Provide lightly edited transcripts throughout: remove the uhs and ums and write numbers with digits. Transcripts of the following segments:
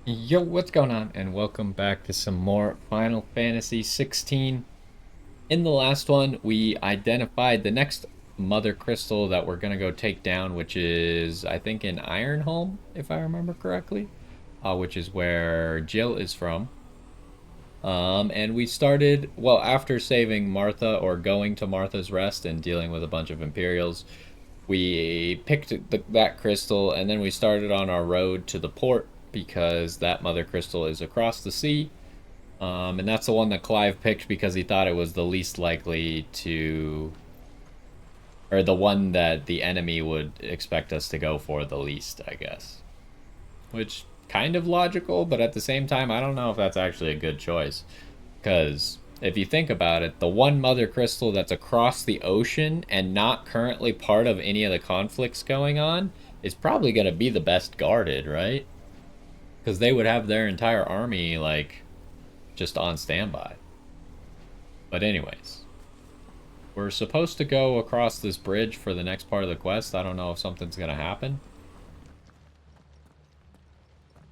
Yo, what's going on? And welcome back to some more Final Fantasy XVI. In the last one, we identified the next Mother Crystal that we're going to go take down, which is, I think, in Ironholm, if I remember correctly, which is where Jill is from. And we started, well, after saving Martha or going to Martha's Rest and dealing with a bunch of Imperials, we picked that crystal and then we started on our road to the port because that mother crystal is across the sea. And that's the one that Clive picked because he thought it was the least likely to, or the one that the enemy would expect us to go for the least, I guess. Which kind of logical, but at the same time, I don't know if that's actually a good choice. Because if you think about it, the one mother crystal that's across the ocean and not currently part of any of the conflicts going on is probably going to be the best guarded, right? Because they would have their entire army, like, just on standby. But, anyways, we're supposed to go across this bridge for the next part of the quest. I don't know if something's going to happen.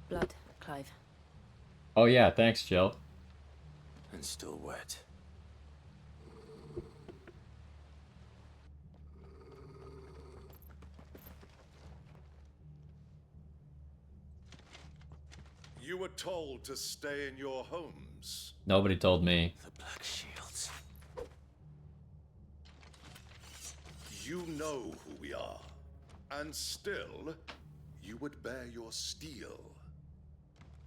Blood, Clive. Oh, yeah, thanks, Jill. And still wet. You were told to stay in your homes. Nobody told me. The Black Shields. You know who we are. And still, you would bear your steel.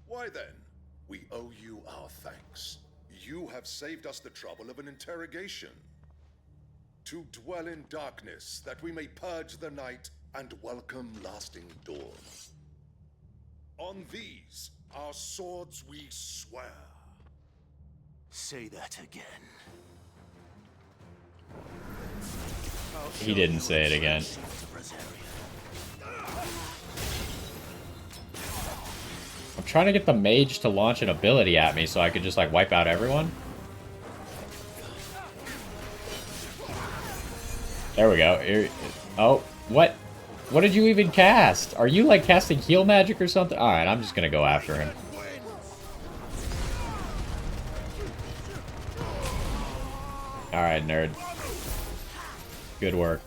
Why then, we owe you our thanks. You have saved us the trouble of an interrogation. To dwell in darkness, that we may purge the night and welcome lasting dawn. On these, our swords we swear. Say that again. He didn't say it again. I'm trying to get the mage to launch an ability at me so I could just, like, wipe out everyone. There we go. Here, oh, what? What did you even cast? Are you, like, casting heal magic or something? Alright, I'm just gonna go after him. Alright, nerd. Good work.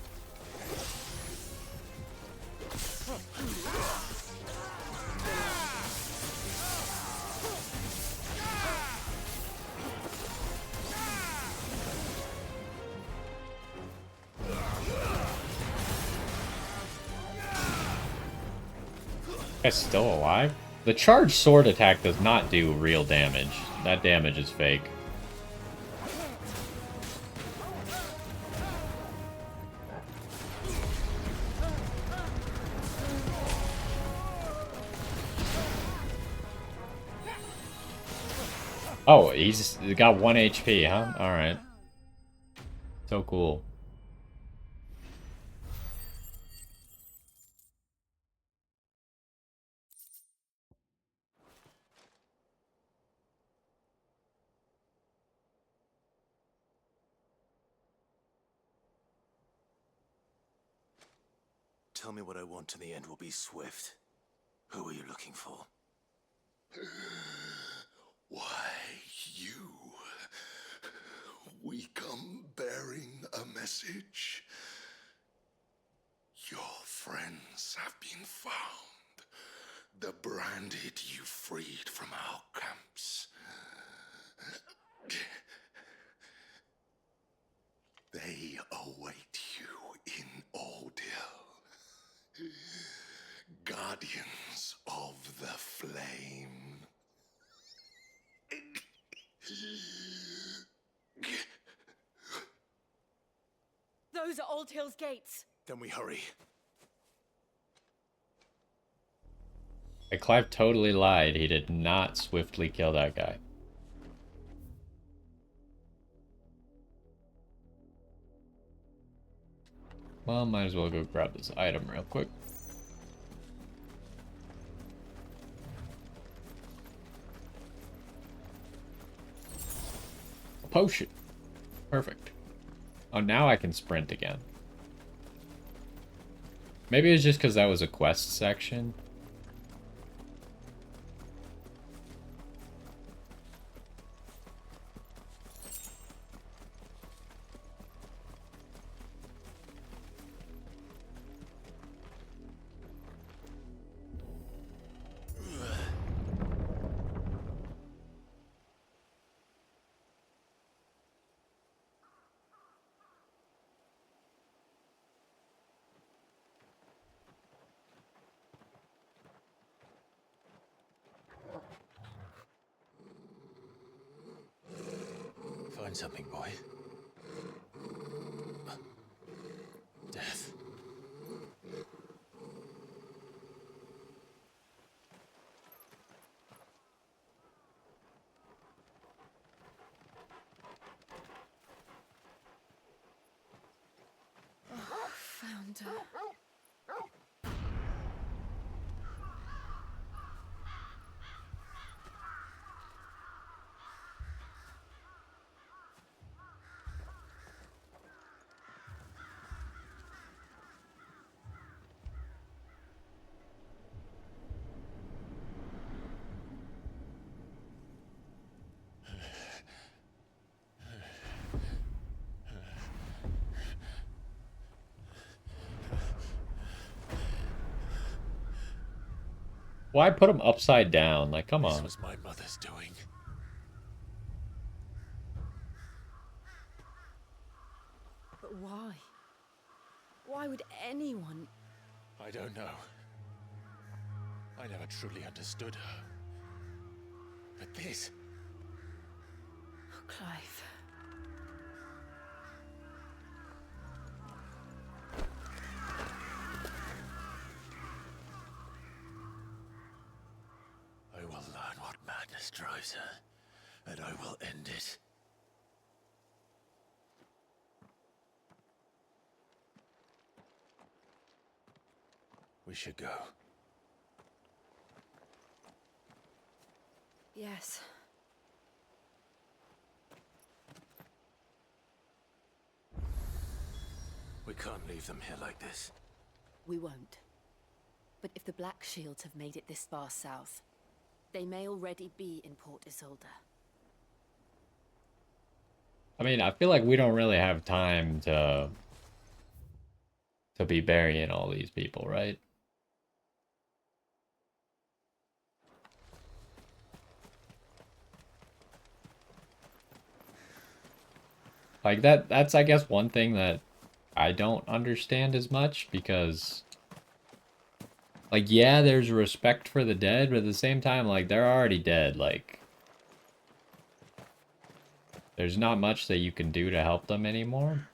Guy's still alive? The charged sword attack does not do real damage. That damage is fake. Oh, he's got 1 HP, huh? Alright. So cool. Tell me what I want and the end will be swift. Who are you looking for? Why, you. We come bearing a message. Your friends have been found. The branded you freed from our camps. They await you in Ordeal. Guardians of the Flame. Those are Old Hill's gates. Then we hurry. Like, Clive totally lied. He did not swiftly kill that guy. Well, might as well go grab this item real quick. A potion. Perfect. Oh, now I can sprint again. Maybe it's just because that was a quest section. find something, boy. Death. Found her. Why put him upside down? Like, come This on. was my mother's doing. But why? Why would anyone... I don't know. I never truly understood her. But this... Oh, Clive. I will learn what madness drives her, and I will end it. We should go. Yes. We can't leave them here like this. We won't. But if the Black Shields have made it this far south, they may already be in Port Isolde. I mean, I feel like we don't really have time to be burying all these people, right? Like that's I guess one thing that I don't understand as much, because like, yeah, there's respect for the dead, but at the same time, like, they're already dead. Like, there's not much that you can do to help them anymore.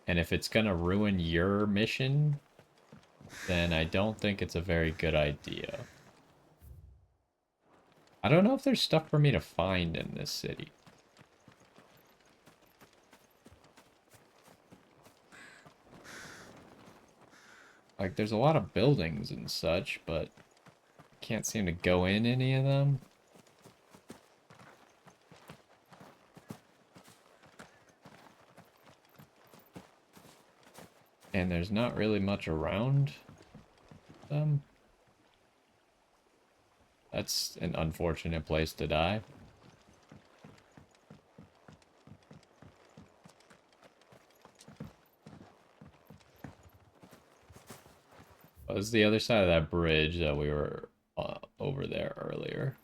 And if it's gonna ruin your mission, then I don't think it's a very good idea. I don't know if there's stuff for me to find in this city. Like, there's a lot of buildings and such, but can't seem to go in any of them. And there's not really much around them. That's an unfortunate place to die. What was the other side of that bridge that we were over there earlier?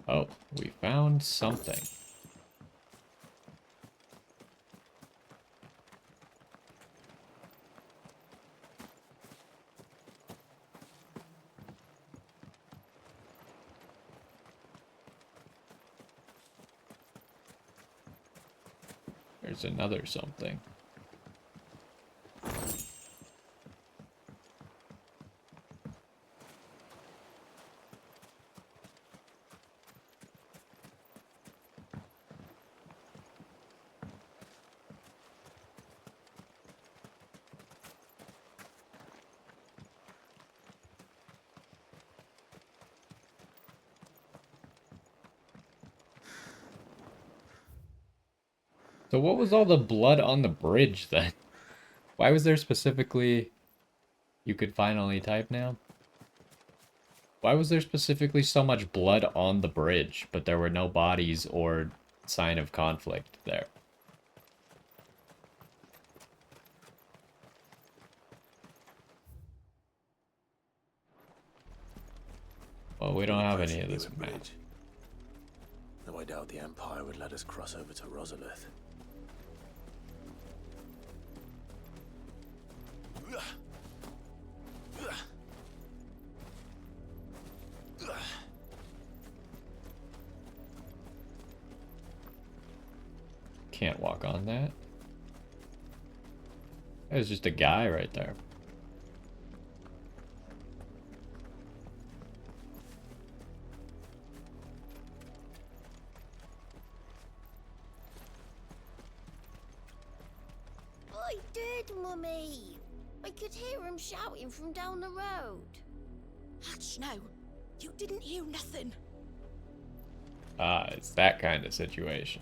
Oh, we found something. There's another something. So what was all the blood on the bridge then? Why was there specifically... You could finally type now? Why was there specifically so much blood on the bridge, but there were no bodies or sign of conflict there? Well, we don't have any of this map. Bridge. Though I doubt the Empire would let us cross over to Rosalith. can't walk on that. There's just a guy right there. I did, Mummy. I could hear him shouting from down the road. Hutch, no. You didn't hear nothing. Ah, it's that kind of situation.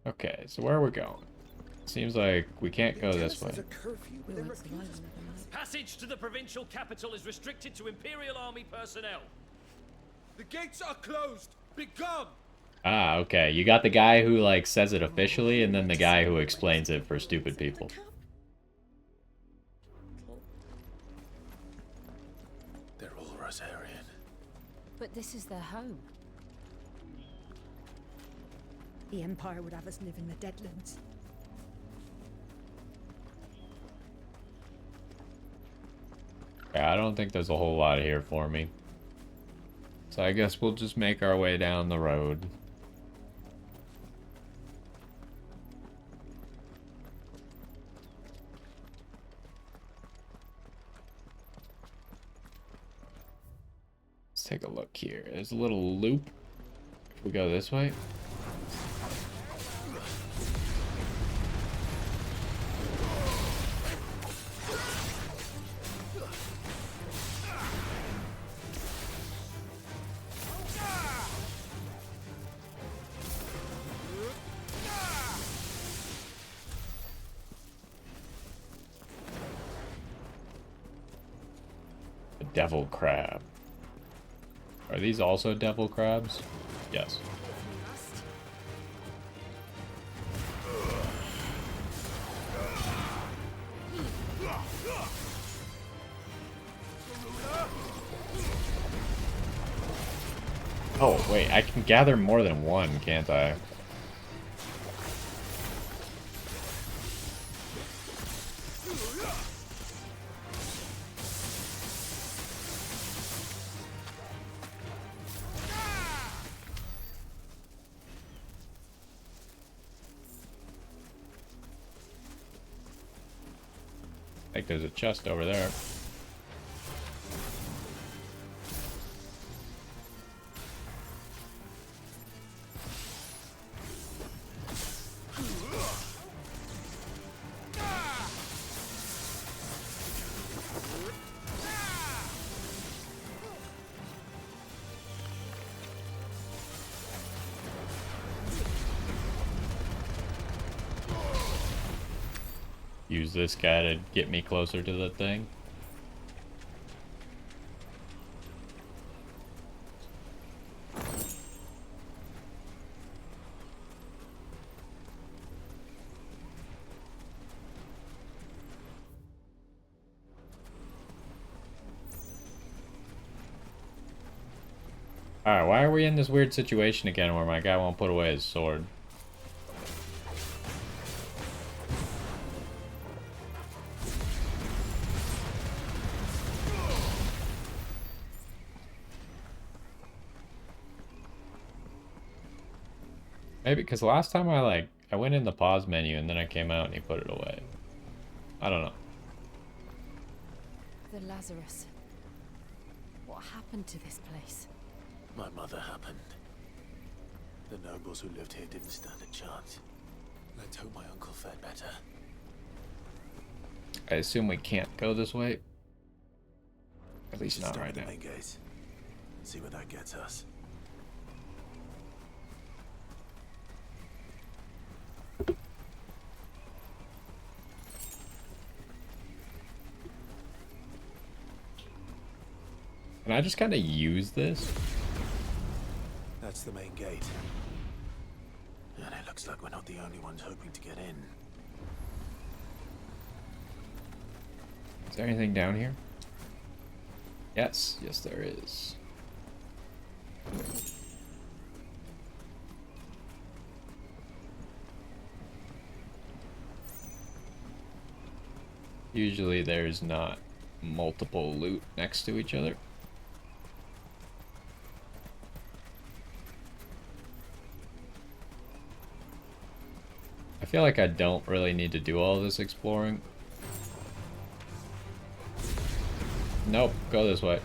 Okay, so where are we going? Seems like we can't go this way. Passage to the provincial capital is restricted to Imperial Army personnel. The gates are closed! Begone! Ah, okay. You got the guy who, like, says it officially, and then the guy who explains it for stupid people. They're all Rosarian. But this is their home. The Empire would have us live in the Deadlands. Yeah, I don't think there's a whole lot here for me. So I guess we'll just make our way down the road. Let's take a look here. There's a little loop. If we go this way. The devil crab. Are these also devil crabs? Yes. Oh, wait, I can gather more than one, can't I? I think there's a chest over there. Use this guy to get me closer to the thing. Alright, why are we in this weird situation again where my guy won't put away his sword? Maybe because last time I went in the pause menu and then I came out and he put it away. I don't know. The Lazarus. What happened to this place? My mother happened. The nobles who lived here didn't stand a chance. Let's hope my uncle fared better. I assume we can't go this way. At least not Stop right at the now. main gate. See where that gets us. Can I just kind of use this? That's the main gate. And it looks like we're not the only ones hoping to get in. Is there anything down here? Yes, yes there is. Usually there's not multiple loot next to each other. I feel like I don't really need to do all this exploring. Nope, go this way.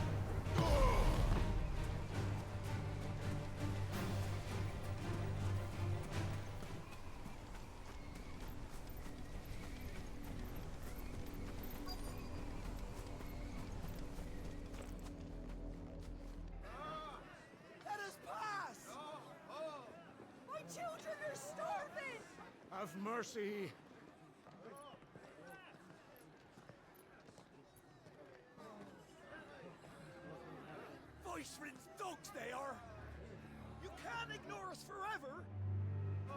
Let us pass! My children are starving! Have mercy. Viceroy's dogs they are! You can't ignore us forever!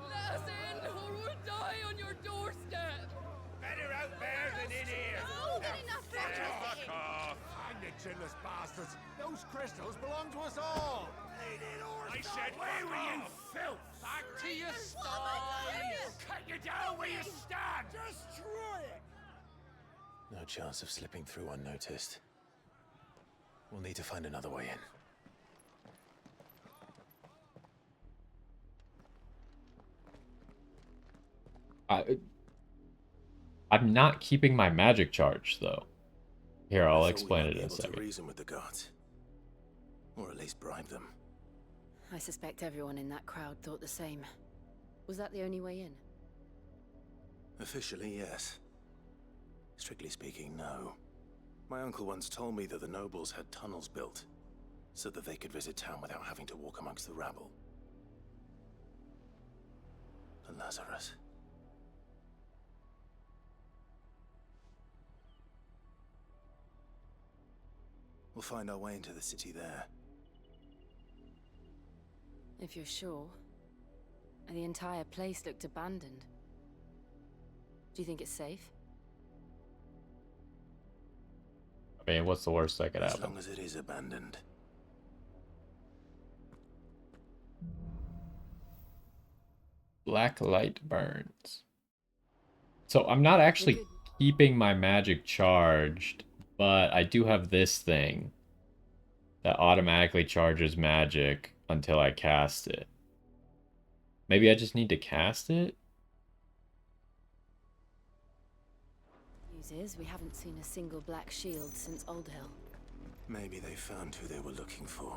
Let us in, or we'll die on your doorstep! Better out there than in here. More than enough fantasy! Hang the chinless bastards. Those crystals belong to us all. I said, where were you, filth? Back to your sties. Cut you down where you stand. Destroy it! No chance of slipping through unnoticed. We'll need to find another way in. I'm not keeping my magic charge, though. Here, I'll I thought explain we it might in a be able second. to reason with the guards, or at least bribe them. I suspect everyone in that crowd thought the same. Was that the only way in? Officially, yes. Strictly speaking, no. My uncle once told me that the nobles had tunnels built, so that they could visit town without having to walk amongst the rabble. And Lazarus. We'll find our way into the city there. If you're sure. The entire place looked abandoned. Do you think it's safe? I mean, what's the worst that could As happen? long as it is abandoned. Black light burns. So I'm not actually keeping my magic charged, but I do have this thing that automatically charges magic until I cast it. Maybe I just need to cast it? News is, we haven't seen a single black shield since Old Hill. Maybe they found who they were looking for.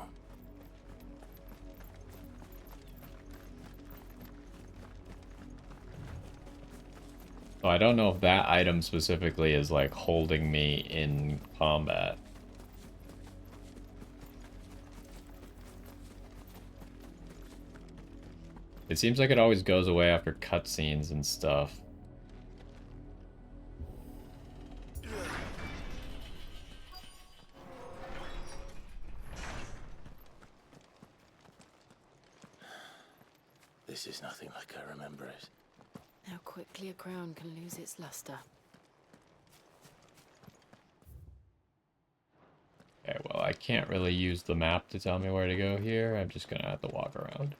So I don't know if that item specifically is like holding me in combat. It seems like it always goes away after cutscenes and stuff. This is nothing like I remember it. How quickly a crown can lose its luster. Okay, well, I can't really use the map to tell me where to go here. I'm just gonna have to walk around.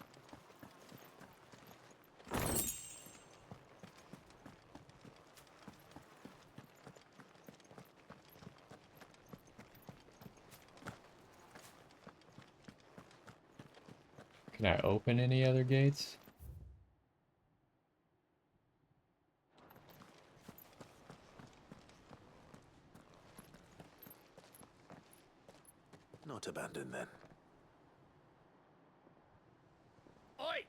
Can I open any other gates? Not abandoned then. Oi!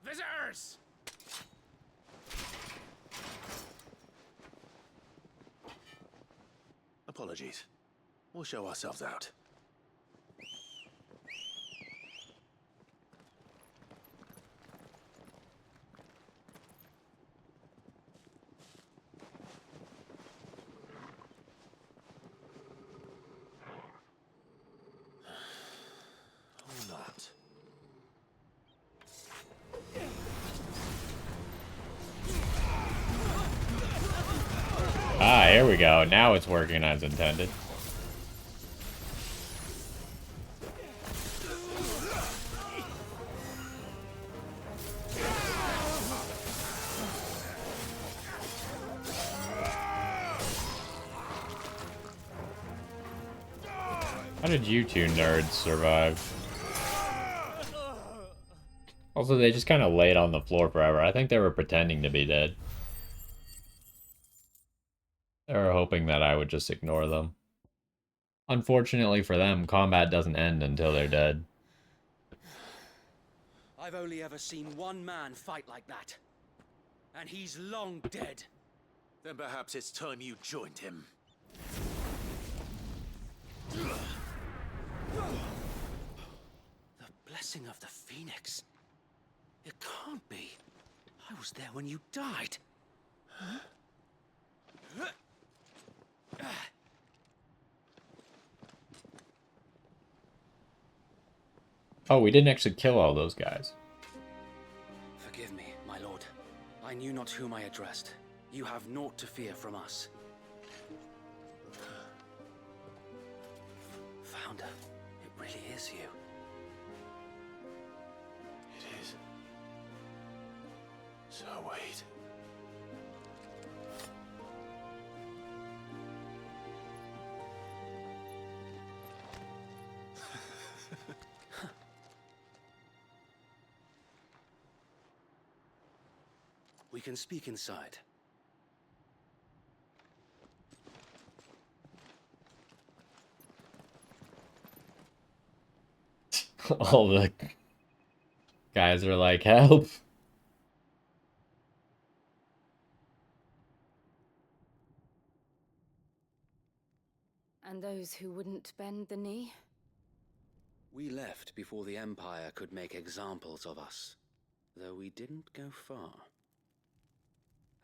Visitors! Apologies. We'll show ourselves out. Or not. Ah, here we go. Now it's working as intended. did you two nerds survive? Also, they just kind of laid on the floor forever. I think they were pretending to be dead. They were hoping that I would just ignore them. Unfortunately for them, combat doesn't end until they're dead. I've only ever seen one man fight like that. And he's long dead. Then perhaps it's time you joined him. The blessing of the Phoenix. It can't be. I was there when you died. Huh? Oh, we didn't actually kill all those guys. Forgive me, my lord. I knew not whom I addressed. You have naught to fear from us. Founder, it really is you. It is. So wait. We can speak inside. All the guys are like, help. And those who wouldn't bend the knee? We left before the Empire could make examples of us, though we didn't go far.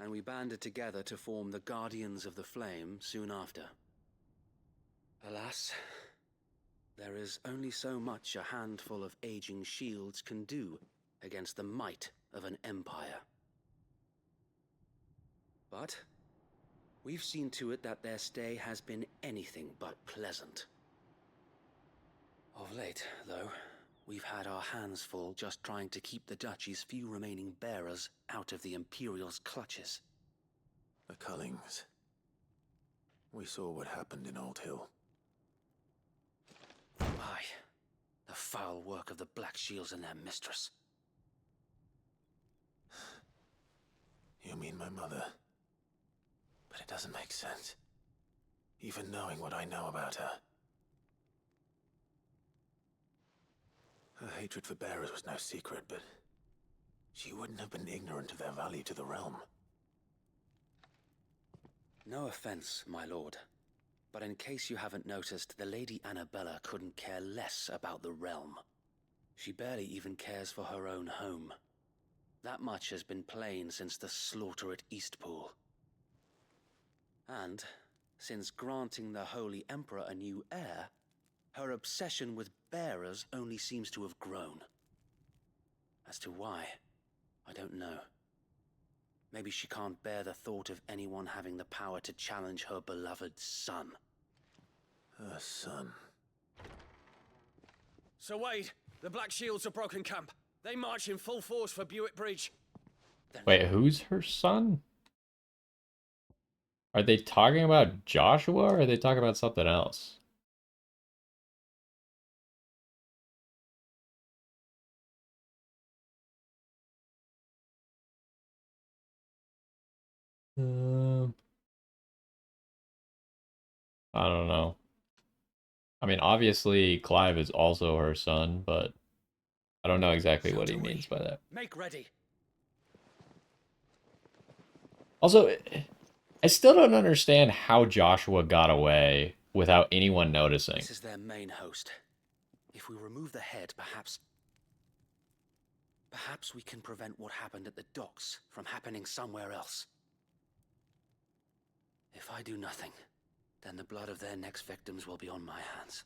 And we banded together to form the Guardians of the Flame soon after. Alas, there is only so much a handful of aging shields can do against the might of an empire. But we've seen to it that their stay has been anything but pleasant. Of late, though, we've had our hands full just trying to keep the Duchy's few remaining bearers out of the Imperial's clutches. The Cullings. We saw what happened in Old Hill. Aye, the foul work of the Black Shields and their mistress. You mean my mother? But it doesn't make sense. Even knowing what I know about her. Her hatred for bearers was no secret, but she wouldn't have been ignorant of their value to the realm. No offense, my lord, but in case you haven't noticed, the Lady Annabella couldn't care less about the realm. She barely even cares for her own home. That much has been plain since the slaughter at Eastpool. And, since granting the Holy Emperor a new heir, her obsession with bearers only seems to have grown. As to why, I don't know. Maybe she can't bear the thought of anyone having the power to challenge her beloved son. Her son. Sir Wade, the Black Shields have broken camp. They march in full force for Buick Bridge. Wait, who's her son? Are they talking about Joshua or are they talking about something else? I don't know. I mean, obviously Clive is also her son, but I don't know exactly what he means by that. Make ready. Also, I still don't understand how Joshua got away without anyone noticing. This is their main host. If we remove the head, perhaps we can prevent what happened at the docks from happening somewhere else. If I do nothing, then the blood of their next victims will be on my hands.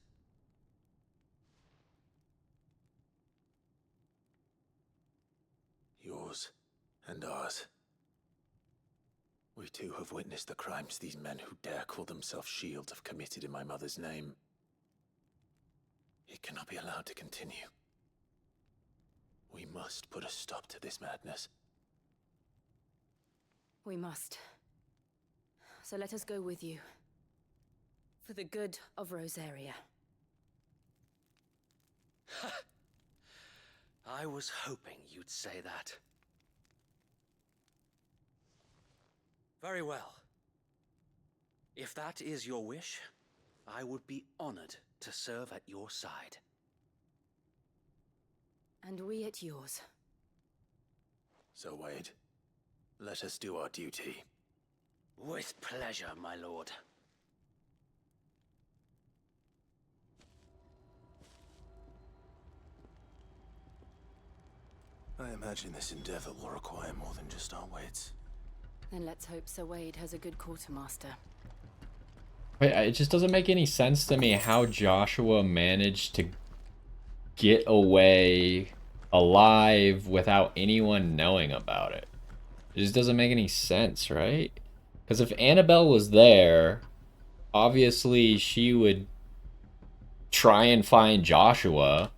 Yours and ours. We too have witnessed the crimes these men who dare call themselves shields have committed in my mother's name. It cannot be allowed to continue. We must put a stop to this madness. We must. So let us go with you. For the good of Rosaria. I was hoping you'd say that. Very well. If that is your wish, I would be honored to serve at your side. And we at yours. So, Wade, let us do our duty. With pleasure, my lord. I imagine this endeavor will require more than just our wits. Then let's hope Sir Wade has a good quartermaster. Wait, it just doesn't make any sense to me how Joshua managed to get away alive without anyone knowing about it. It just doesn't make any sense, right? Because if Annabelle was there, obviously she would try and find Joshua.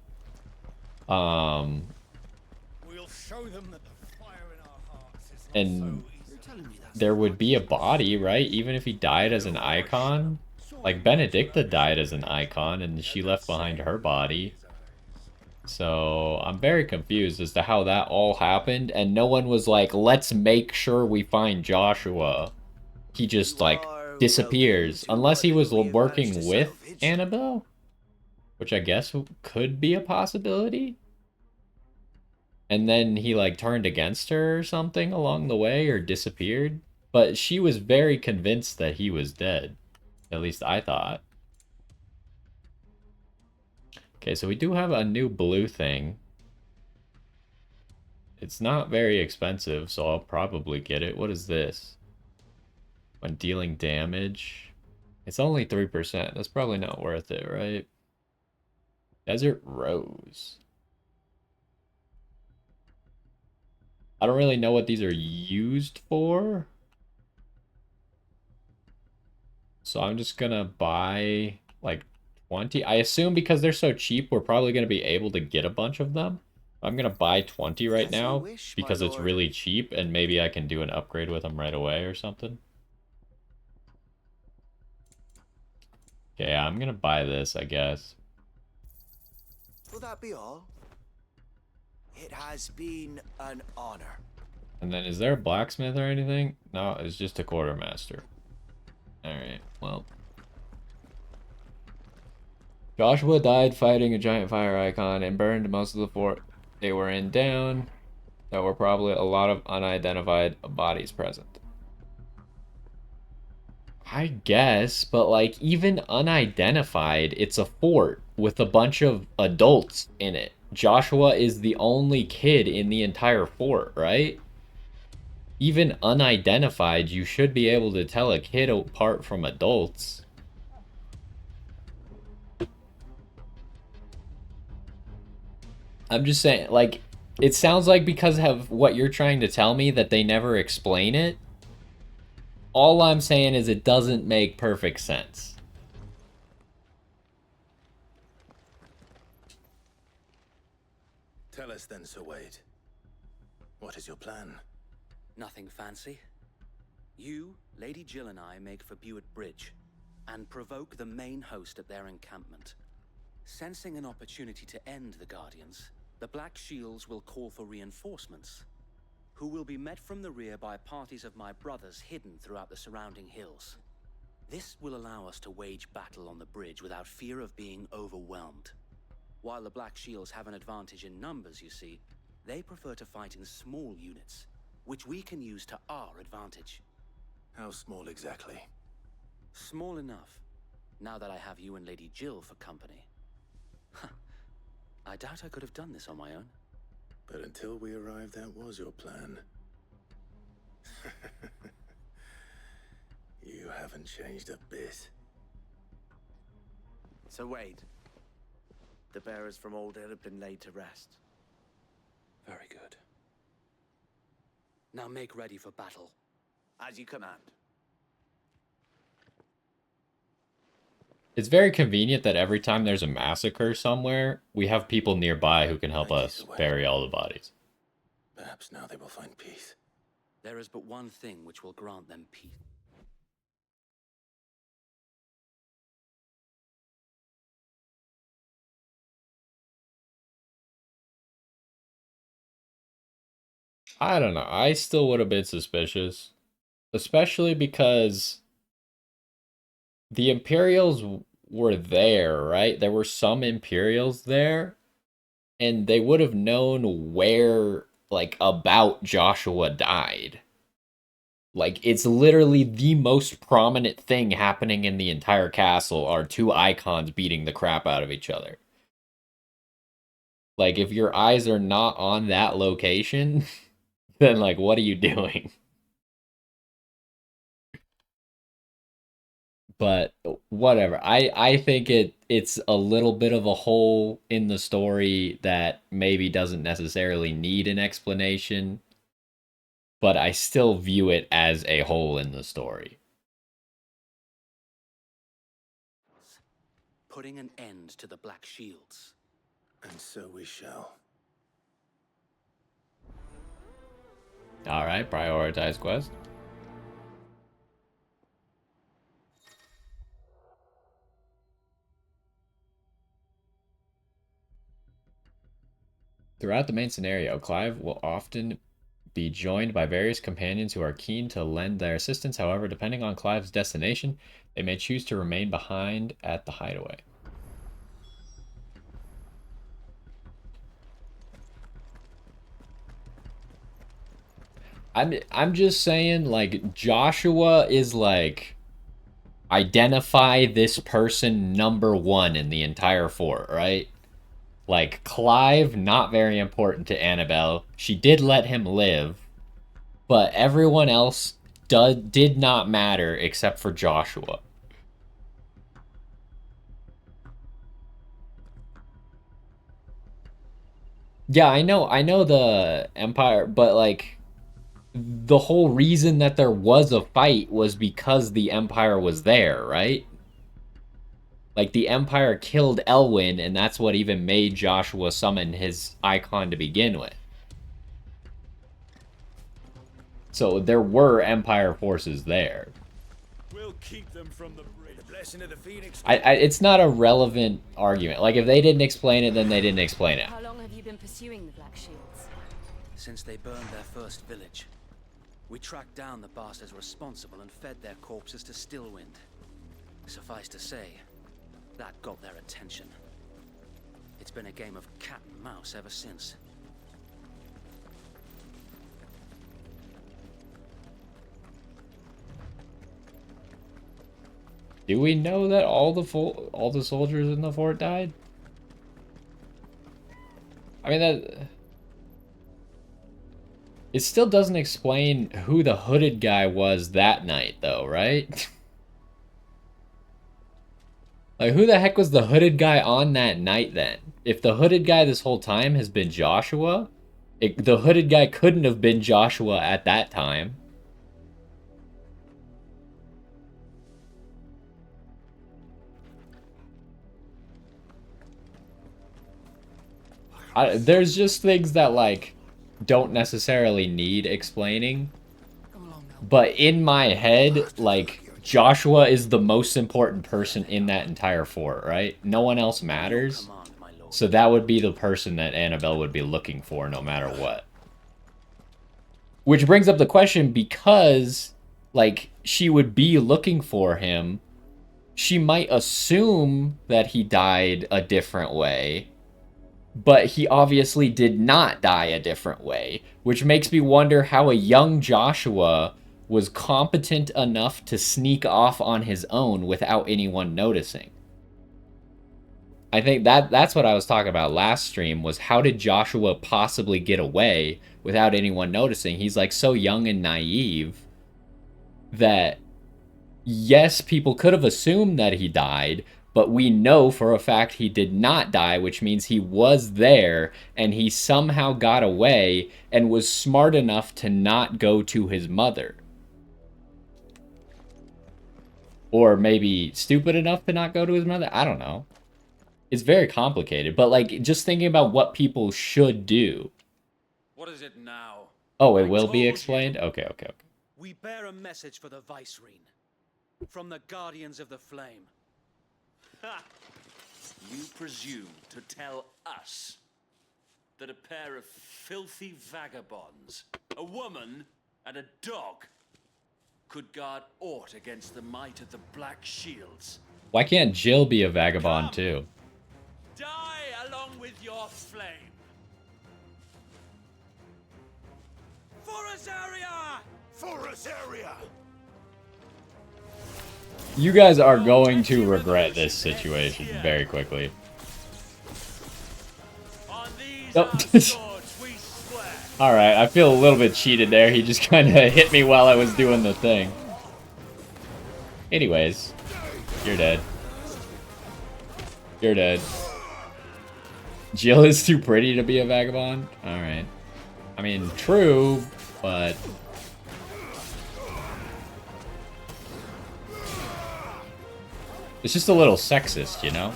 We'll show them that the fire in our hearts is not And so easy. there would be a body, right? Even if he died as an icon. Like Benedicta died as an icon and she left behind her body. So I'm very confused as to how that all happened, and no one was like, let's make sure we find Joshua. He just like disappears, unless he was working with Annabelle, which I guess could be a possibility. And then he like turned against her or something along the way, or disappeared. But she was very convinced that he was dead. At least I thought. Okay, so we do have a new blue thing. It's not very expensive, so I'll probably get it. What is this? When dealing damage. It's only 3%. That's probably not worth it, right? Desert Rose. I don't really know what these are used for. So I'm just gonna buy like 20. I assume because they're so cheap, we're probably gonna be able to get a bunch of them. I'm gonna buy 20 right now because it's really cheap, and maybe I can do an upgrade with them right away or something. Okay, I'm gonna buy this, I guess. Will that be all? It has been an honor. And then is there a blacksmith or anything? No, it's just a quartermaster. Alright, well. Joshua died fighting a giant fire icon and burned most of the fort they were in down. There were probably a lot of unidentified bodies present. I guess, but like even unidentified, it's a fort with a bunch of adults in it. Joshua is the only kid in the entire fort, right? Even unidentified, you should be able to tell a kid apart from adults. I'm just saying, like, it sounds like because of what you're trying to tell me that they never explain it. All I'm saying is it doesn't make perfect sense. Tell us then, Sir Wade. What is your plan? Nothing fancy. You, Lady Jill and I make for Buett Bridge and provoke the main host at their encampment. Sensing an opportunity to end the Guardians, the Black Shields will call for reinforcements, who will be met from the rear by parties of my brothers hidden throughout the surrounding hills. This will allow us to wage battle on the bridge without fear of being overwhelmed. While the Black Shields have an advantage in numbers, you see, they prefer to fight in small units, which we can use to our advantage. How small exactly? Small enough, now that I have you and Lady Jill for company. I doubt I could have done this on my own. But until we arrived, that was your plan. You haven't changed a bit. So Wade, the bearers from Alden have been laid to rest. Very good. Now make ready for battle. As you command. It's very convenient that every time there's a massacre somewhere, we have people nearby who can help us bury all the bodies. Perhaps now they will find peace. There is but one thing which will grant them peace. I don't know. I still would have been suspicious. Especially because the Imperials were there, right? There were some Imperials there, and they would have known where, like, about Joshua died. Like, it's literally the most prominent thing happening in the entire castle are two icons beating the crap out of each other. Like, if your eyes are not on that location, then, like, what are you doing? But whatever. I think it's a little bit of a hole in the story that maybe doesn't necessarily need an explanation, but I still view it as a hole in the story. Putting an end to the Black Shields. And so we shall. All right, prioritize quest. Throughout the main scenario, Clive will often be joined by various companions who are keen to lend their assistance. However, depending on Clive's destination, they may choose to remain behind at the hideaway. I'm just saying, like, Joshua is like, identify this person number one in the entire fort, right? Like, Clive, not very important to Annabelle. She did let him live, but everyone else did not matter except for Joshua. Yeah, I know the Empire, but like the whole reason that there was a fight was because the Empire was there, right? Like the Empire killed Elwyn, and that's what even made Joshua summon his icon to begin with. So there were Empire forces there. We'll keep them from the bridge. The blessing of the Phoenix. It's not a relevant argument. Like if they didn't explain it, then they didn't explain it. How long have you been pursuing the Black Shields? Since they burned their first village. We tracked down the bastards responsible and fed their corpses to Stillwind. Suffice to say, that got their attention. It's been a game of cat and mouse ever since. Do we know that all the soldiers in the fort died? I mean that it still doesn't explain who the hooded guy was that night though, right? Like who the heck was the hooded guy on that night then? If the hooded guy this whole time has been Joshua, the hooded guy couldn't have been Joshua at that time. There's just things that like don't necessarily need explaining, but in my head, like Joshua is the most important person in that entire fort, right? No one else matters, so that would be the person that Annabelle would be looking for no matter what. Which brings up the question, because like she would be looking for him, she might assume that he died a different way. But he obviously did not die a different way, which makes me wonder how a young Joshua was competent enough to sneak off on his own without anyone noticing. I think that's what I was talking about last stream, was how did Joshua possibly get away without anyone noticing? He's like so young and naive that yes, people could have assumed that he died, but we know for a fact he did not die, which means he was there and he somehow got away and was smart enough to not go to his mother. Or maybe stupid enough to not go to his mother. I don't know. It's very complicated, but like just thinking about what people should do. What is it now? Oh, it will be explained? Okay. We bear a message for the Vicereine. From the Guardians of the Flame. Ha! You presume to tell us that a pair of filthy vagabonds A woman and a dog could guard aught against the might of the Black Shields. Why can't Jill be a vagabond too? Die along with your flame. For Azaria! For Azaria! You guys are going to regret this situation very quickly. Nope. Alright, I feel a little bit cheated there. He just kind of hit me while I was doing the thing. Anyways, you're dead. You're dead. Jill is too pretty to be a vagabond? Alright. I mean, true, but... it's just a little sexist, you know?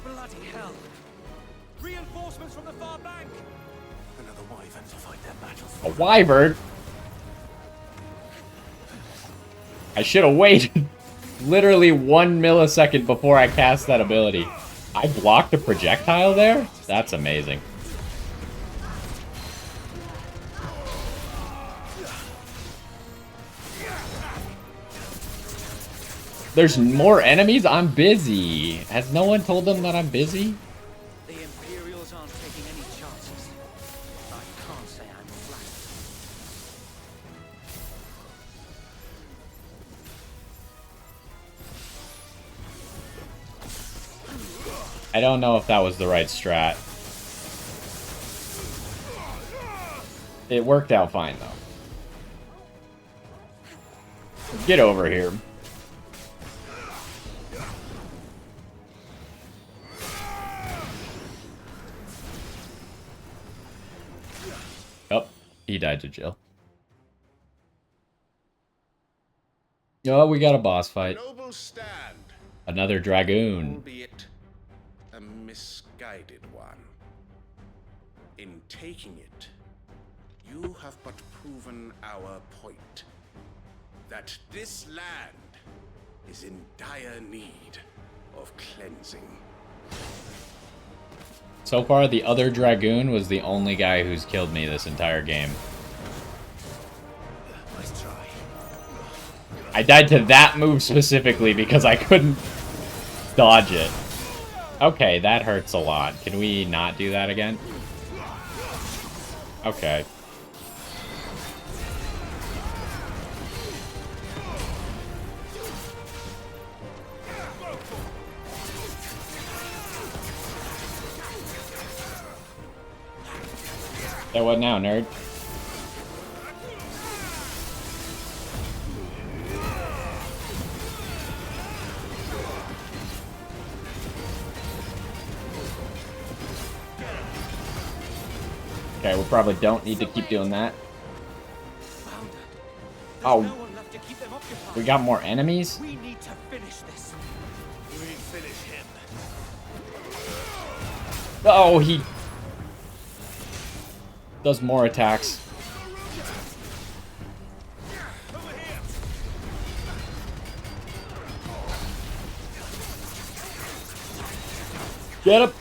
Bloody hell! Reinforcements from the far bank! Another wyvern to fight their battles. A wyvern? I should have waited literally 1 millisecond before I cast that ability. I blocked a projectile there? That's amazing. There's more enemies? I'm busy. Has no one told them that I'm busy? The Imperials aren't taking any chances. I can't say I'm flattered. I don't know if that was the right strat. It worked out fine, though. Get over here. Oh, he died to Jill. Oh, we got a boss fight. Noble stand, Another dragoon. albeit a misguided one. In taking it, you have but proven our point. That this land is in dire need of cleansing. So far, the other dragoon was the only guy who's killed me this entire game. Nice try. I died to that move specifically because I couldn't dodge it. Okay, that hurts a lot. Can we not do that again? Okay. So what now, nerd? Okay, we probably don't need to keep doing that. Oh, we got more enemies? We need to finish this. We finish him. Oh, he does more attacks. Get up!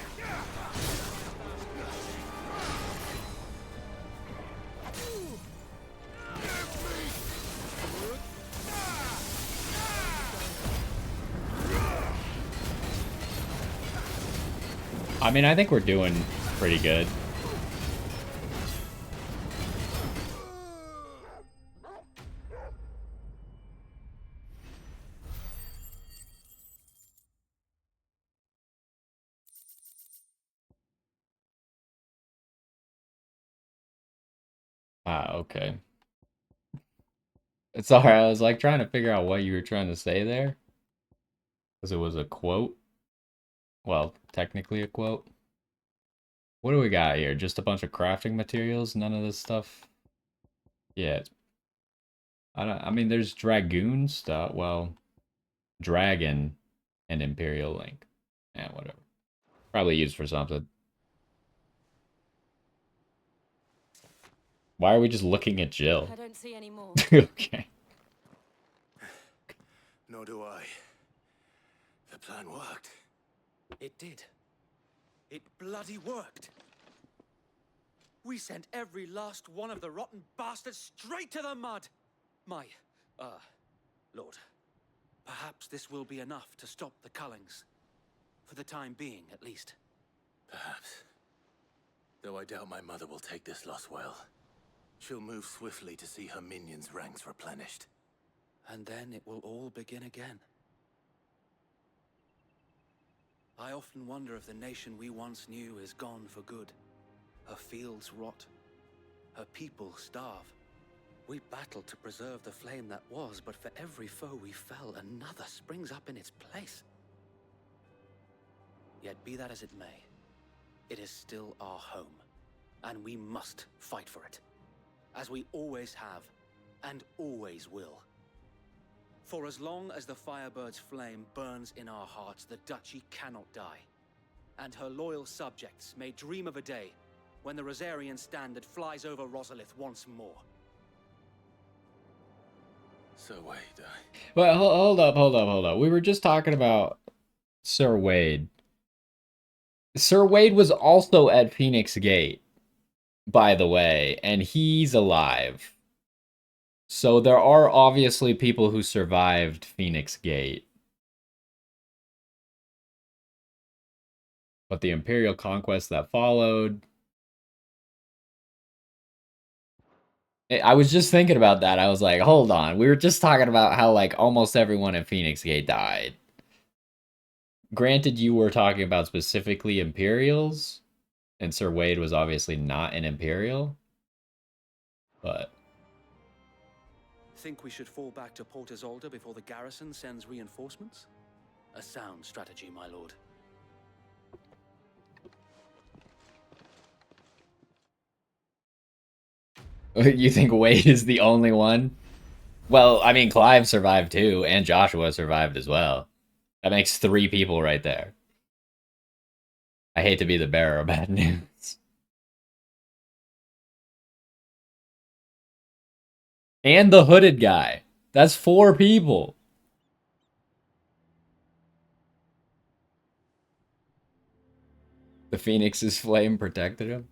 I mean, I think we're doing pretty good. Ah, okay. It's alright, I was like trying to figure out what you were trying to say there. Because it was a quote. Well, technically a quote. What do we got here? Just a bunch of crafting materials? None of this stuff? Yeah. I mean, there's Dragoon stuff. Well, Dragon and Imperial Link. Yeah, whatever. Probably used for something. Why are we just looking at Jill? I don't see any more. Okay. Nor do I. The plan worked. It did. It bloody worked. We sent every last one of the rotten bastards straight to the mud. My, Lord, perhaps this will be enough to stop the Cullings. For the time being, at least. Perhaps. Though I doubt my mother will take this loss well. She'll move swiftly to see her minions' ranks replenished. And then it will all begin again. I often wonder if the nation we once knew is gone for good. Her fields rot. Her people starve. We battled to preserve the flame that was, but for every foe we fell, another springs up in its place. Yet be that as it may, it is still our home, and we must fight for it, as we always have, and always will. For as long as the Firebird's flame burns in our hearts, the Duchy cannot die, and her loyal subjects may dream of a day when the Rosarian standard flies over Rosalith once more. So wait, But hold up. We were just talking about Sir Wade. Sir Wade was also at Phoenix Gate, by the way, and he's alive. So there are obviously people who survived Phoenix Gate. But the Imperial conquest that followed... I was just thinking about that. I was like, hold on. We were just talking about how, like, almost everyone at Phoenix Gate died. Granted, you were talking about specifically Imperials, and Sir Wade was obviously not an Imperial. But... Think we should fall back to Port Isolde before the garrison sends reinforcements? A sound strategy, my lord. You think Wade is the only one? Well, I mean, Clive survived too, and Joshua survived as well. That makes 3 people right there. I hate to be the bearer of bad news. And the hooded guy. That's 4 people. The Phoenix's flame protected him.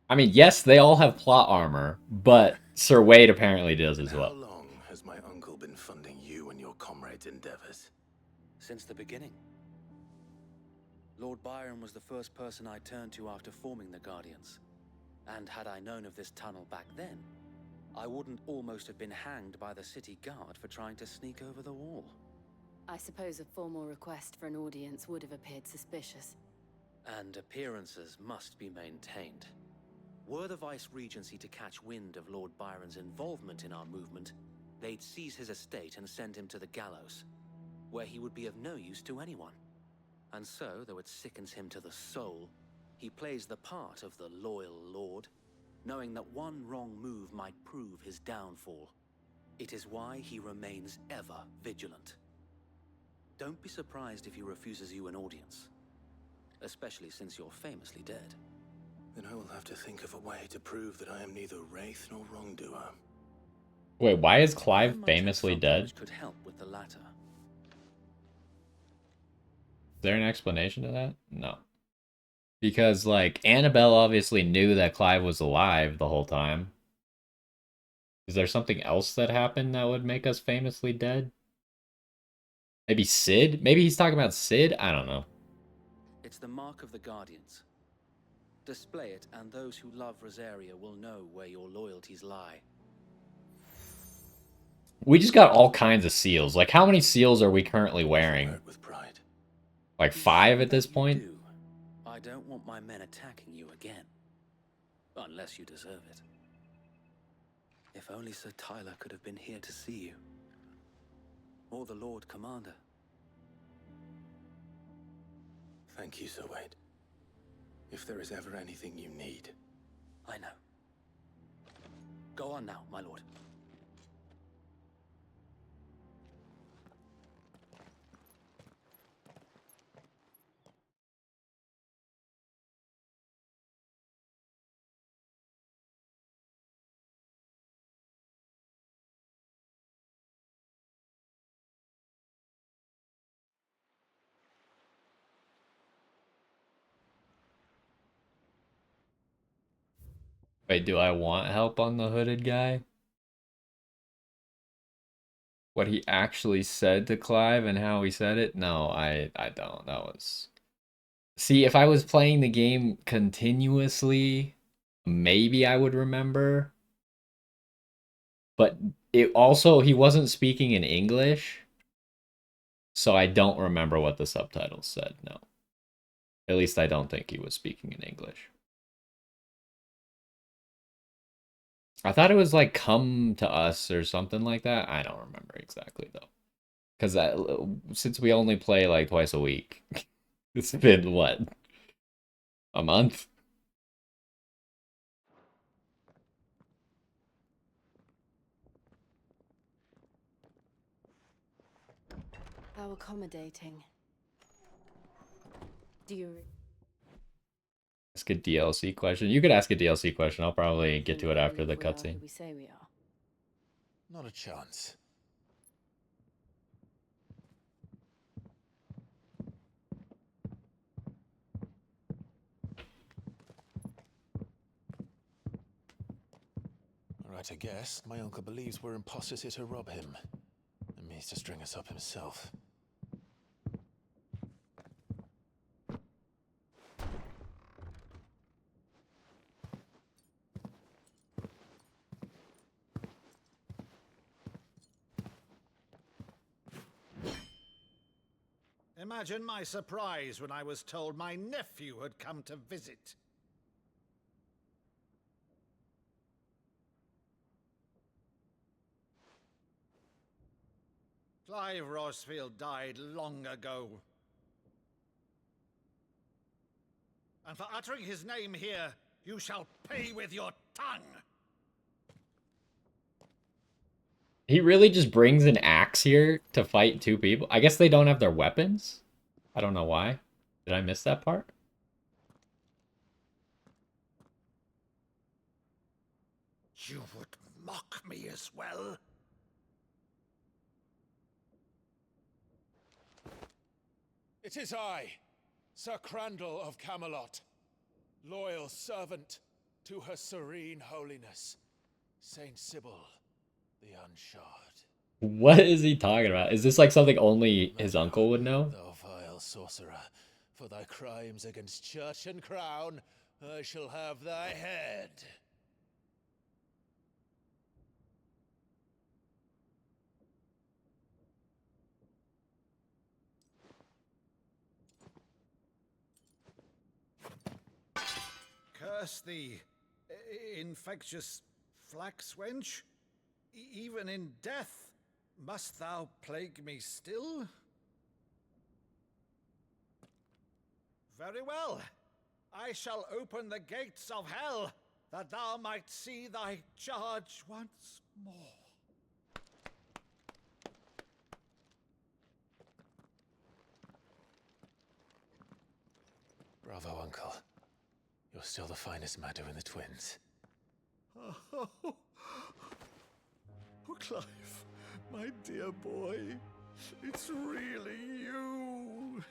I mean, yes, they all have plot armor, but Sir Wade apparently does as well. How long has my uncle been funding you and your comrades' endeavors? Since the beginning. Lord Byron was the first person I turned to after forming the Guardians. And had I known of this tunnel back then, I wouldn't almost have been hanged by the city guard for trying to sneak over the wall. I suppose a formal request for an audience would have appeared suspicious. And appearances must be maintained. Were the Vice-Regency to catch wind of Lord Byron's involvement in our movement, they'd seize his estate and send him to the gallows, where he would be of no use to anyone. And so, though it sickens him to the soul, he plays the part of the loyal lord, knowing that one wrong move might prove his downfall. It is why he remains ever vigilant. Don't be surprised if he refuses you an audience, especially since you're famously dead. Then I will have to think of a way to prove that I am neither wraith nor wrongdoer. Wait, why is Clive famously dead? Which could help with the latter. Is there an explanation to that? No. Because, like, Annabelle obviously knew that Clive was alive the whole time. Is there something else that happened that would make us famously dead? Maybe Sid? Maybe he's talking about Sid? I don't know. It's the mark of the Guardians. Display it, and those who love Rosaria will know where your loyalties lie. We just got all kinds of seals. Like, how many seals are we currently wearing? With pride. Like 5 at this point? I don't want my men attacking you again. Unless you deserve it. If only Sir Tyler could have been here to see you. Or the Lord Commander. Thank you, Sir Wade. If there is ever anything you need. I know. Go on now, my lord. Wait, do I want help on the hooded guy? What he actually said to Clive and how he said it? No, I don't. That was... See, if I was playing the game continuously, maybe I would remember. But it also, he wasn't speaking in English, so I don't remember what the subtitles said, no. At least I don't think he was speaking in English. I thought it was like "come to us" or something like that. I don't remember exactly though, because since we only play like twice a week, it's been what, a month? How accommodating. Do you Ask a DLC question. You could ask a DLC question. I'll probably get to it really after the believe we are cutscene. who we say we are? Not a chance. Right, I guess. My uncle believes we're imposters here to rob him. And means to string us up himself. Imagine my surprise when I was told my nephew had come to visit. Clive Rosfield died long ago. And for uttering his name here, you shall pay with your tongue. He really just brings an axe here to fight two people. I guess they don't have their weapons. I don't know why. Did I miss that part? You would mock me as well? It is I, Sir Crandall of Camelot, loyal servant to her serene holiness, Saint Sybil the Unshod. What is he talking about? Is this like something only his uncle would know? Thou vile sorcerer, for thy crimes against church and crown, I shall have thy head. Curse thee, infectious flax wench. Even in death, must thou plague me still? Very well. I shall open the gates of hell, that thou might see thy charge once more. Bravo, Uncle. You're still the finest Maddu in the twins. Oh, Clive, my dear boy, it's really you.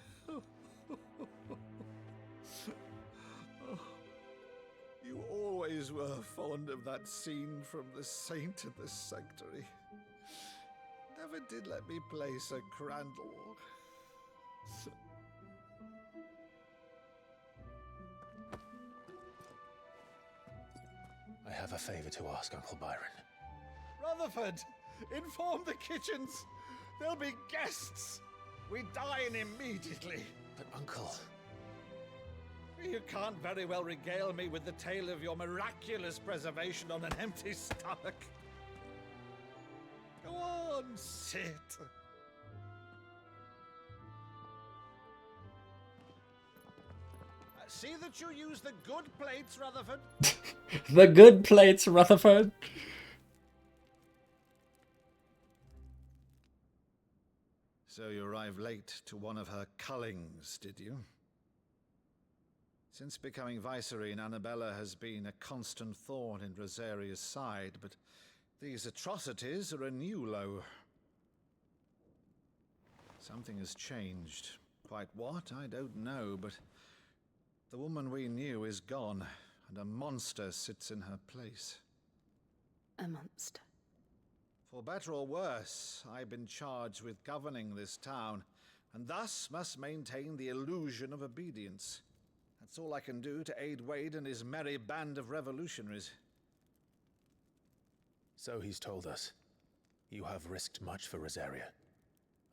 You always were fond of that scene from The Saint in the Sanctuary. Never did let me play Sir Crandall. I have a favor to ask, Uncle Byron. Rutherford, inform the kitchens. There'll be guests. We dine immediately. But, Uncle... You can't very well regale me with the tale of your miraculous preservation on an empty stomach. Go on, sit. See that you use the good plates, Rutherford. The good plates, Rutherford. So you arrived late to one of her cullings, did you? Since becoming Vicereine, Annabella has been a constant thorn in Rosaria's side, but these atrocities are a new low. Something has changed. Quite what, I don't know, but the woman we knew is gone, and a monster sits in her place. A monster. For better or worse, I've been charged with governing this town, and thus must maintain the illusion of obedience. That's all I can do to aid Wade and his merry band of revolutionaries. So he's told us. You have risked much for Rosaria.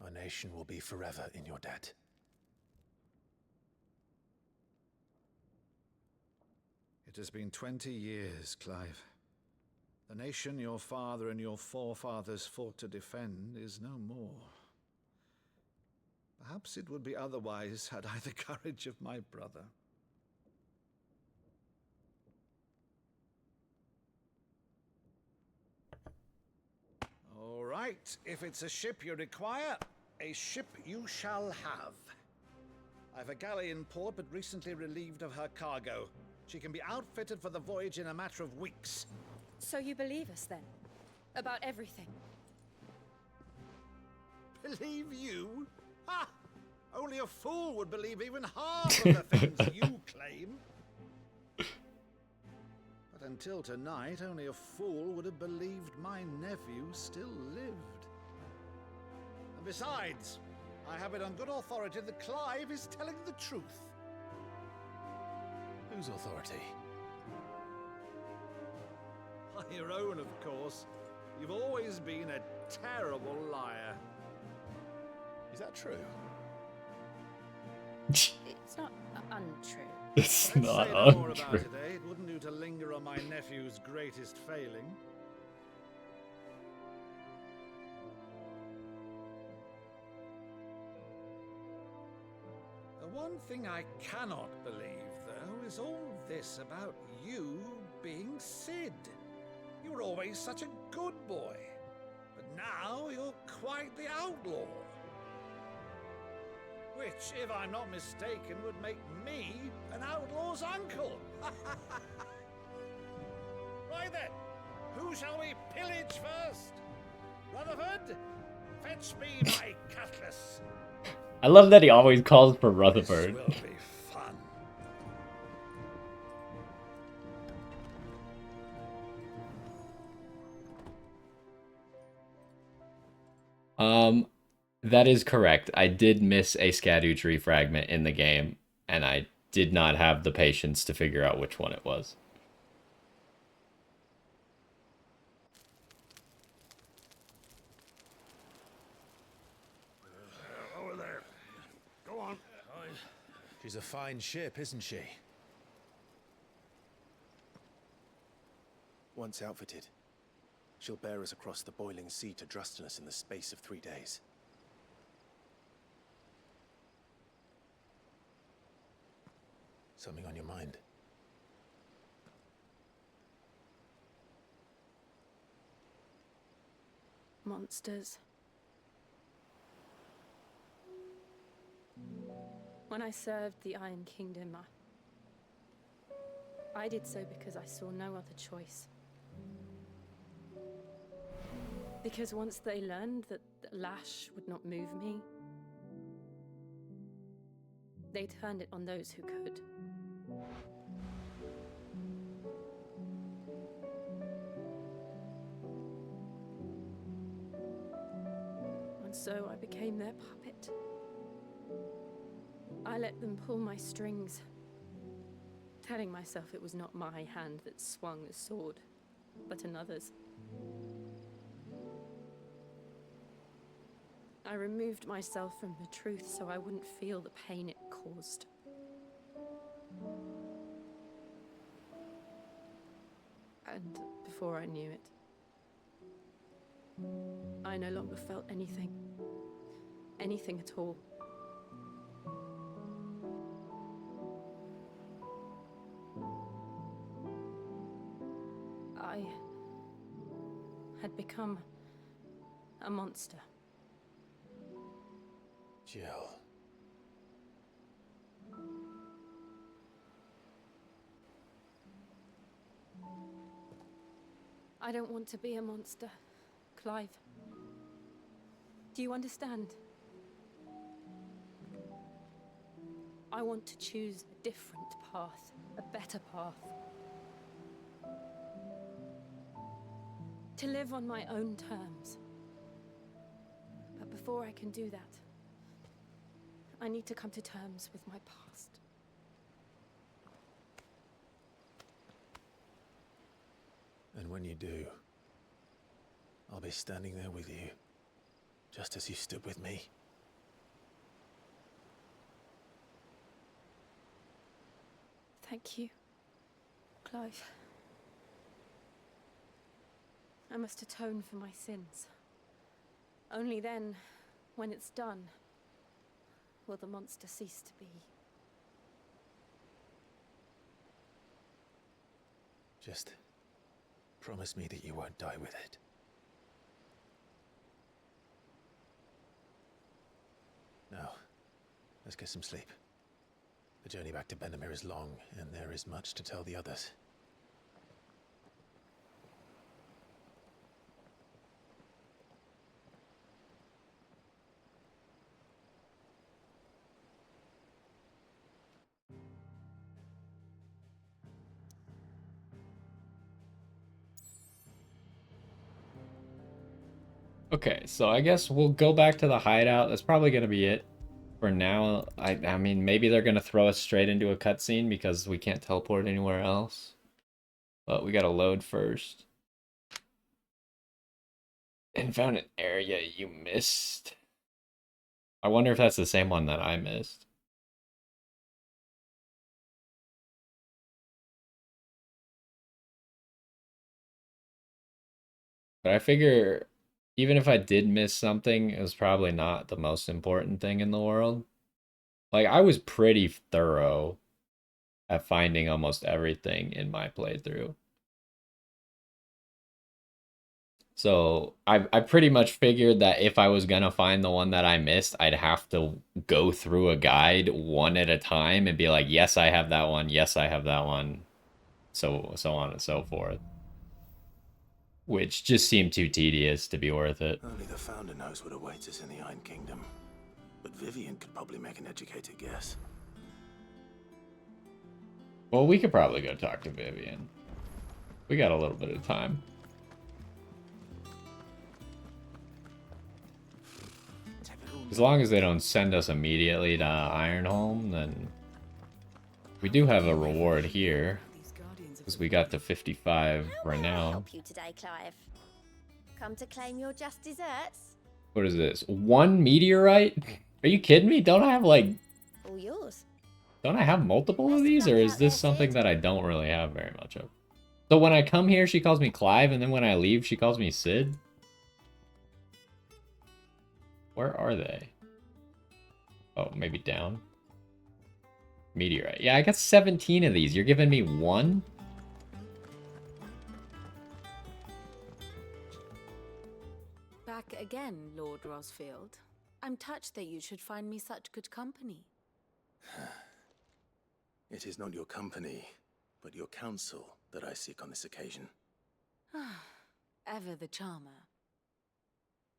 Our nation will be forever in your debt. It has been 20 years, Clive. The nation your father and your forefathers fought to defend is no more. Perhaps it would be otherwise had I the courage of my brother. All right, if it's a ship you require, a ship you shall have. I've a galley in port, but recently relieved of her cargo. She can be outfitted for the voyage in a matter of weeks. So you believe us then? About everything? Believe you? Ha! Only a fool would believe even half of the things you claim. But until tonight, only a fool would have believed my nephew still lived. And besides, I have it on good authority that Clive is telling the truth. Whose authority? Your own, of course. You've always been a terrible liar. Is that true? It's not untrue. It's Let's not say no more untrue. about it, eh? It wouldn't do to linger on my nephew's greatest failing. The one thing I cannot believe, though, is all this about you being Sid. You were always such a good boy, but now you're quite the outlaw. Which, if I'm not mistaken, would make me an outlaw's uncle. Right then, who shall we pillage first? Rutherford, fetch me my cutlass. I love that he always calls for Rutherford. This will be fun. That is correct. I did miss a Scadu tree fragment in the game, and I did not have the patience to figure out which one it was. Over there. Go on. She's a fine ship, isn't she? Once outfitted, she'll bear us across the boiling sea to Drustinus in the space of 3 days. Something on your mind? Monsters. When I served the Iron Kingdom, I did so because I saw no other choice. Because once they learned that the lash would not move me, they turned it on those who could. And so I became their puppet. I let them pull my strings, telling myself it was not my hand that swung the sword, but another's. I removed myself from the truth so I wouldn't feel the pain it caused. And before I knew it, I no longer felt anything. Anything at all. I had become a monster. Jill. I don't want to be a monster, Clive. Do you understand? I want to choose a different path, a better path. to live on my own terms. But before I can do that, I need to come to terms with my past. And when you do, I'll be standing there with you, just as you stood with me. Thank you, Clive. I must atone for my sins. Only then, when it's done, will the monster cease to be. Just promise me that you won't die with it. Now, let's get some sleep. The journey back to Benamir is long, and there is much to tell the others. Okay, so I guess we'll go back to the hideout. That's probably going to be it for now. I mean, maybe they're going to throw us straight into a cutscene because we can't teleport anywhere else. But we got to load first. And found an area you missed. I wonder if that's the same one that I missed. But I figure even if I did miss something, it was probably not the most important thing in the world. Like, I was pretty thorough at finding almost everything in my playthrough. So I pretty much figured that if I was gonna find the one that I missed, I'd have to go through a guide one at a time and be like, yes, I have that one. Yes, I have that one. So on and so forth. Which just seemed too tedious to be worth it. Only the Founder knows what awaits us in the Iron Kingdom. But Vivian could probably make an educated guess. Well, we could probably go talk to Vivian. We got a little bit of time. As long as they don't send us immediately to Ironholm, then we do have a reward here. Because we got to 55 right now. Help you today, Clive? Come to claim your just desserts? What is this? 1 meteorite? Are you kidding me? Don't I have like... All yours. Don't I have multiple of these? Or is this something that I don't really have very much of? So when I come here, she calls me Clive, and then when I leave, she calls me Sid? Where are they? Oh, maybe down. Meteorite. Yeah, I got 17 of these. You're giving me 1? Back again, Lord Rosfield. I'm touched that you should find me such good company. It is not your company, but your counsel that I seek on this occasion. Ever the charmer.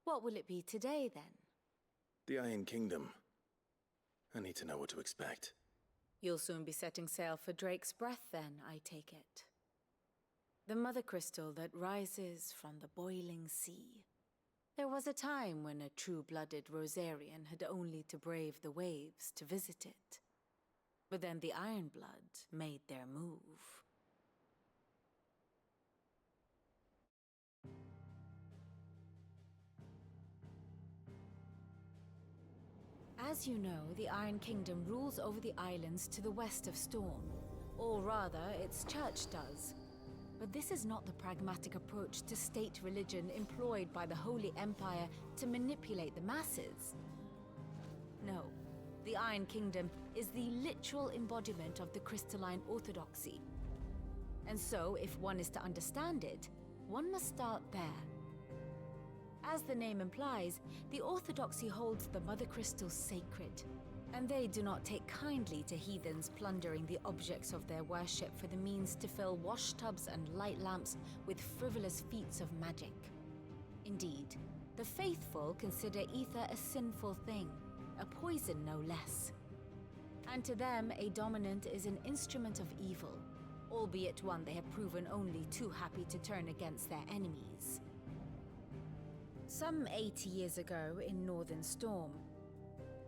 What will it be today, then? The Iron Kingdom. I need to know what to expect. You'll soon be setting sail for Drake's Breath, then, I take it. The mother crystal that rises from the boiling sea. There was a time when a true-blooded Rosarian had only to brave the waves to visit it. But then the Ironblood made their move. As you know, the Iron Kingdom rules over the islands to the west of Storm. Or rather, its church does. But this is not the pragmatic approach to state religion employed by the Holy Empire to manipulate the masses. No, the Iron Kingdom is the literal embodiment of the crystalline orthodoxy. And so, if one is to understand it, one must start there. As the name implies, the orthodoxy holds the Mother Crystal sacred, and they do not take kindly to heathens plundering the objects of their worship for the means to fill washtubs and light lamps with frivolous feats of magic. Indeed, the faithful consider ether a sinful thing, a poison no less. And to them, a dominant is an instrument of evil, albeit one they have proven only too happy to turn against their enemies. Some 80 years ago in Northern Storm,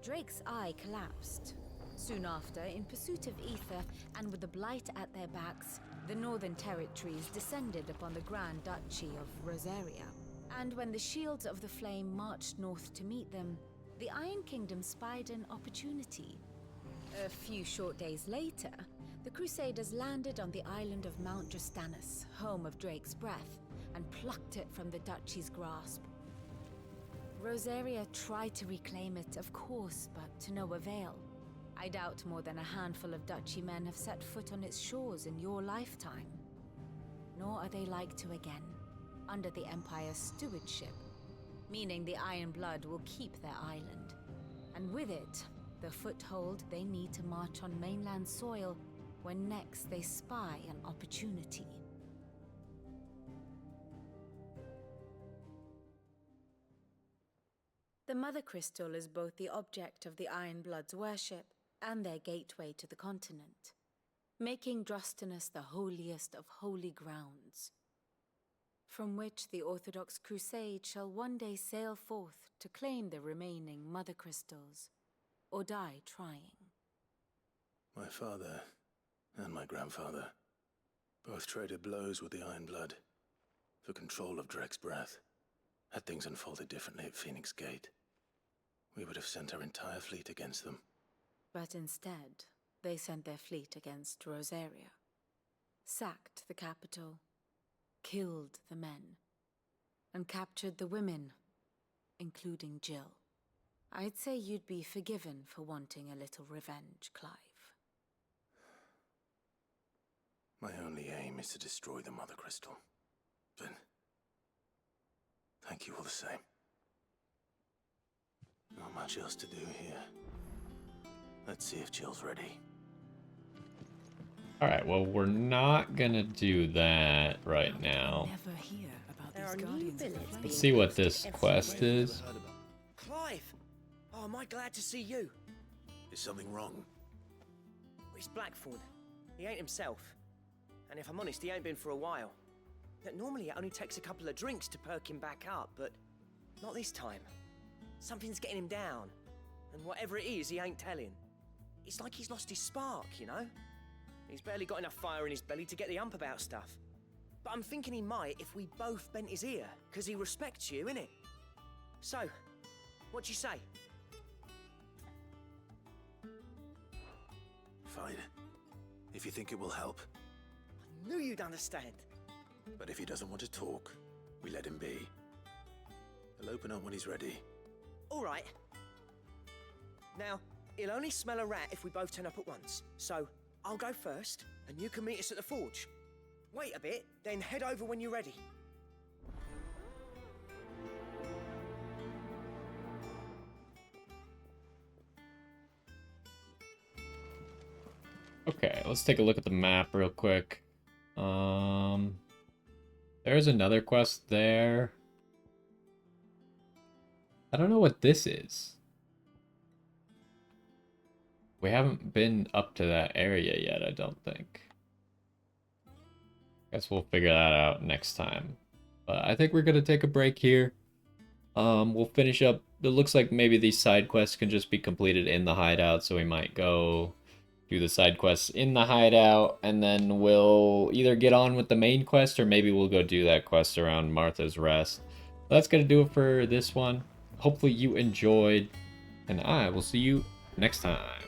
Drake's eye collapsed. Soon after, in pursuit of ether and with the Blight at their backs, the Northern Territories descended upon the Grand Duchy of Rosaria. And when the Shields of the Flame marched north to meet them, the Iron Kingdom spied an opportunity. A few short days later, the Crusaders landed on the island of Mount Justanus, home of Drake's breath, and plucked it from the duchy's grasp. Rosaria tried to reclaim it, of course, but to no avail. I doubt more than a handful of duchy men have set foot on its shores in your lifetime. Nor are they like to again, under the Empire's stewardship, meaning the Iron Blood will keep their island. And with it, the foothold they need to march on mainland soil when next they spy an opportunity. The Mother Crystal is both the object of the Iron Blood's worship and their gateway to the continent, making Drostanus the holiest of holy grounds, from which the Orthodox Crusade shall one day sail forth to claim the remaining Mother Crystals, or die trying. My father and my grandfather both traded blows with the Iron Blood for control of Drake's breath. Had things unfolded differently at Phoenix Gate, we would have sent our entire fleet against them. But instead, they sent their fleet against Rosaria, sacked the capital, killed the men, and captured the women, including Jill. I'd say you'd be forgiven for wanting a little revenge, Clive. My only aim is to destroy the Mother Crystal. But thank you all the same. Not much else to do here. Let's see if Jill's ready. Alright, well, we're not gonna do that right now. Let's see what this quest is. Clive! Oh, am I glad to see you? Is something wrong? It's Blackthorn. He ain't himself. And if I'm honest, he ain't been for a while. Normally it only takes a couple of drinks to perk him back up, but not this time. Something's getting him down. And whatever it is, he ain't telling. It's like he's lost his spark, you know? He's barely got enough fire in his belly to get the ump about stuff. But I'm thinking he might if we both bent his ear, because he respects you, innit? So, what you say? Fine. If you think it will help. I knew you'd understand. But if he doesn't want to talk, we let him be. He'll open up when he's ready. All right. Now, he'll only smell a rat if we both turn up at once. So, I'll go first, and you can meet us at the forge. Wait a bit, then head over when you're ready. Okay, let's take a look at the map real quick. There's another quest there. I don't know what this is. We haven't been up to that area yet, I don't think. Guess we'll figure that out next time. But I think we're gonna take a break here. We'll finish up. It looks like maybe these side quests can just be completed in the hideout, so we might go do the side quests in the hideout, and then we'll either get on with the main quest, or maybe we'll go do that quest around Martha's Rest. That's gonna do it for this one. Hopefully you enjoyed, and I will see you next time.